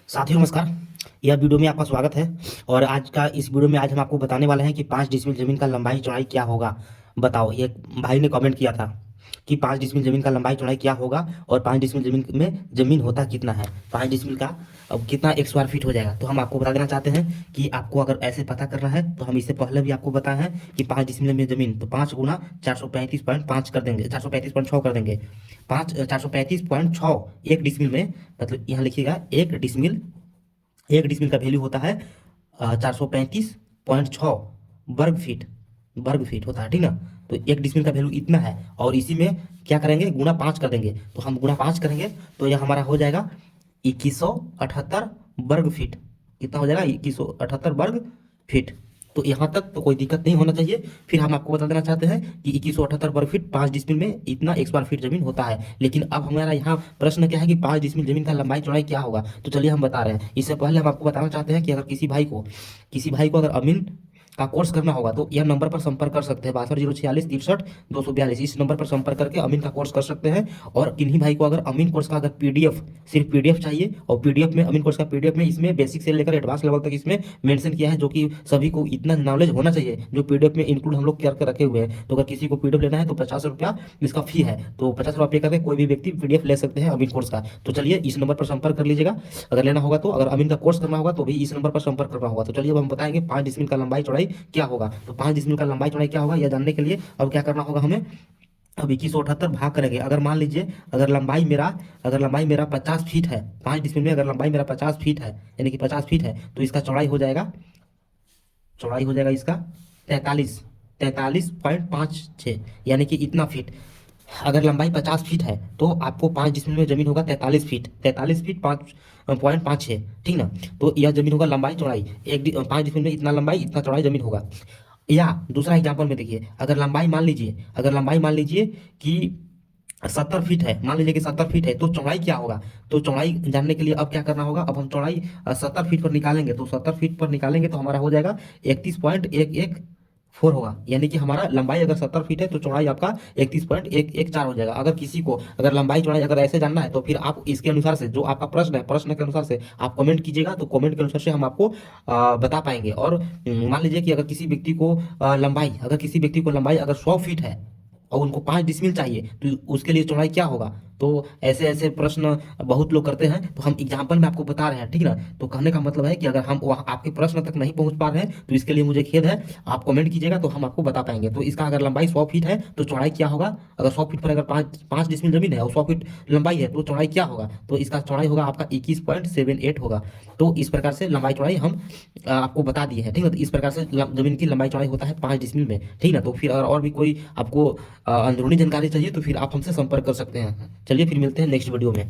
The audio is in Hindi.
साथियों नमस्कार। यह वीडियो में आपका स्वागत है। और आज का इस वीडियो में आज हम आपको बताने वाले हैं कि 5 डिसमिल जमीन का लंबाई चौड़ाई क्या होगा। बताओ, ये भाई ने कमेंट किया था कि 5 डिसमिल जमीन का लंबाई चौड़ाई क्या होगा और 5 डिसमिल जमीन में जमीन होता कितना है, 5 डिसमिल का अब कितना एक स्क्वायर फीट हो जाएगा। तो हम आपको बता देना चाहते हैं कि आपको अगर ऐसे पता करना है तो हम इससे पहले भी आपको बताए हैं कि 5 डिसमिल में जमीन तो 5 गुना 435.5 कर देंगे, 435.6 कर देंगे। 435.6 एक डिसमिल में, मतलब यहाँ लिखिएगा एक डिसमिल का वैल्यू होता है 435.6 वर्ग फीट होता है, ठीक ना। तो एक डिसमिल का वैल्यू इतना है और इसी में क्या करेंगे, गुणा 5 कर देंगे। तो हम गुणा 5 करेंगे तो यह हमारा हो जाएगा 2178 वर्ग फीट। कितना हो जाएगा, 2178 वर्ग फीट। तो यहाँ तक तो कोई दिक्कत नहीं होना चाहिए। फिर हम आपको बता देना चाहते हैं कि 2178 वर्ग फीट 5 डिसमिल में इतना एक स्क्वायर फीट जमीन होता है। लेकिन अब हमारा यहाँ प्रश्न क्या है कि 5 डिसमिल जमीन का लंबाई चौड़ाई क्या होगा। तो चलिए हम बता रहे हैं। इससे पहले हम आपको बताना चाहते हैं कि अगर किसी भाई को अगर अमीन का कोर्स करना होगा तो यह नंबर पर संपर्क कर सकते हैं, 62 046 63 242। इस नंबर पर संपर्क करके अमीन का कोर्स कर सकते हैं। और किन्हीं भाई को अगर अमीन कोर्स का अगर पीडीएफ, सिर्फ पीडीएफ चाहिए, और पीडीएफ में अमीन कोर्स का पीडीएफ में इसमें बेसिक से लेकर एडवांस लेवल तक इसमें मेंशन किया है, जो कि सभी को इतना नॉलेज होना चाहिए जो पीडीएफ में इंक्लूड हम लोग करके रखे हुए हैं। तो अगर किसी को पीडीएफ लेना है तो 50 रुपया इसका फी है। तो 50 रुपया पे करके कोई भी व्यक्ति पीडीएफ ले सकते हैं अमीन कोर्स का। तो चलिए इस नंबर पर संपर्क कर लीजिएगा अगर लेना होगा तो। अगर अमीन का कोर्स करना होगा तो भी इस नंबर पर संपर्क करना होगा। तो चलिए अब हम बताएंगे 5 डिसमिल का लंबाई चौड़ाई क्या होगा। तो 5 डिसमिल का लंबाई चौड़ाई क्या होगा यह जानने के लिए अब क्या करना होगा हमें, अब 2178 भाग करेंगे। अगर मान लीजिए अगर लंबाई मेरा 50 फीट है, 5 डिसमिल में अगर लंबाई मेरा 50 फीट है, यानी कि 50 फीट है, तो इसका चौड़ाई हो जाएगा इसका 43.56, यानी कि इतना फीट। अगर लंबाई 50 फीट है तो आपको 5 डिसमिल में जमीन होगा 43 फीट, 43 फीट 5.56, ठीक ना। तो यह जमीन होगा लंबाई चौड़ाई। 5 डिसमिल में इतना लंबाई इतना चौड़ाई जमीन होगा। या दूसरा एग्जाम्पल में देखिए, अगर लंबाई मान लीजिए कि 70 फीट है, मान लीजिए कि 70 फीट है, तो चौड़ाई क्या होगा। तो चौड़ाई जानने के लिए अब क्या करना होगा, अब हम चौड़ाई 70 फीट पर निकालेंगे। तो 70 फीट पर निकालेंगे तो हमारा हो जाएगा 31.114 होगा, यानी कि हमारा लंबाई अगर 70 फीट है तो चौड़ाई आपका 31.114 हो जाएगा। अगर लंबाई चौड़ाई अगर ऐसे जानना है तो फिर आप इसके अनुसार से, जो आपका प्रश्न है, प्रश्न के अनुसार से आप कमेंट कीजिएगा, तो कमेंट के अनुसार से हम आपको बता पाएंगे। और मान लीजिए कि अगर किसी व्यक्ति को लंबाई अगर 100 फीट है और उनको 5 डिसमिल चाहिए तो उसके लिए चौड़ाई क्या होगा। तो ऐसे ऐसे प्रश्न बहुत लोग करते हैं, तो हम एग्जाम्पल में आपको बता रहे हैं, ठीक ना। तो कहने का मतलब है कि अगर हम वहाँ आपके प्रश्न तक नहीं पहुंच पा रहे हैं तो इसके लिए मुझे खेद है। आप कमेंट कीजिएगा तो हम आपको बता पाएंगे। तो इसका अगर लंबाई 100 फीट है तो चौड़ाई क्या होगा। अगर 100 फीट पर अगर पाँच पाँच डिसमिल जमीन है और 100 फीट लंबाई है तो चौड़ाई क्या होगा। तो इसका चौड़ाई होगा आपका 21.78 होगा। तो इस प्रकार से लंबाई चौड़ाई हम आपको बता दिए हैं, ठीक है। तो इस प्रकार से जमीन की लंबाई चौड़ाई होता है 5 डिसमिल में, ठीक ना। तो फिर अगर और भी कोई आपको अंदरूनी जानकारी चाहिए तो फिर आप हमसे संपर्क कर सकते हैं। चलिए फिर मिलते हैं नेक्स्ट वीडियो में।